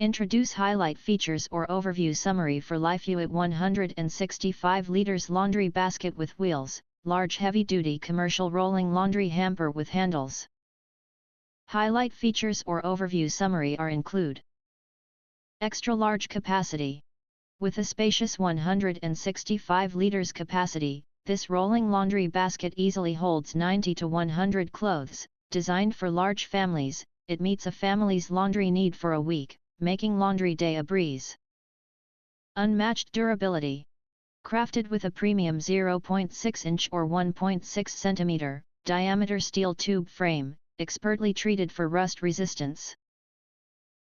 Introduce highlight features or overview summary for Lifewit 165 liters laundry basket with wheels, large heavy-duty commercial rolling laundry hamper with handles. Highlight features or overview summary are include: extra large capacity. With a spacious 165 liters capacity, this rolling laundry basket easily holds 90 to 100 clothes. Designed for large families, it meets a family's laundry need for a week, making laundry day a breeze. Unmatched durability. Crafted with a premium 0.6-inch or 1.6 cm diameter steel tube frame, expertly treated for rust resistance.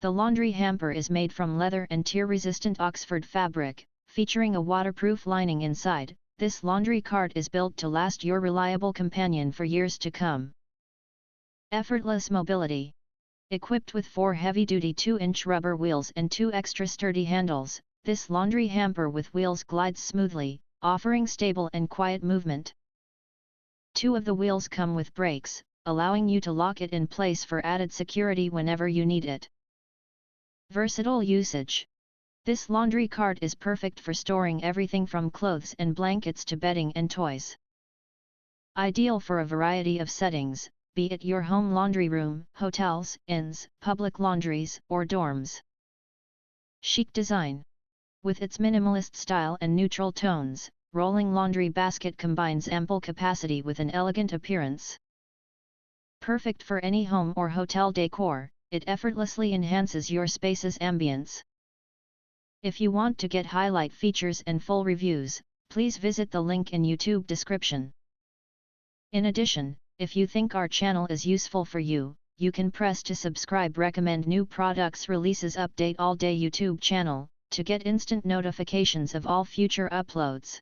The laundry hamper is made from leather and tear-resistant Oxford fabric, featuring a waterproof lining inside. This laundry cart is built to last, your reliable companion for years to come. Effortless mobility. Equipped with 4 heavy-duty 2-inch rubber wheels and 2 extra sturdy handles, this laundry hamper with wheels glides smoothly, offering stable and quiet movement. 2 of the wheels come with brakes, allowing you to lock it in place for added security whenever you need it. Versatile usage. This laundry cart is perfect for storing everything from clothes and blankets to bedding and toys. Ideal for a variety of settings, be it your home laundry room, hotels, inns, public laundries, or dorms. Chic design. With its minimalist style and neutral tones, rolling laundry basket combines ample capacity with an elegant appearance. Perfect for any home or hotel decor, it effortlessly enhances your space's ambience. If you want to get highlight features and full reviews, please visit the link in YouTube description. In addition, if you think our channel is useful for you, you can press to subscribe. Recommend new products releases update all day YouTube channel, to get instant notifications of all future uploads.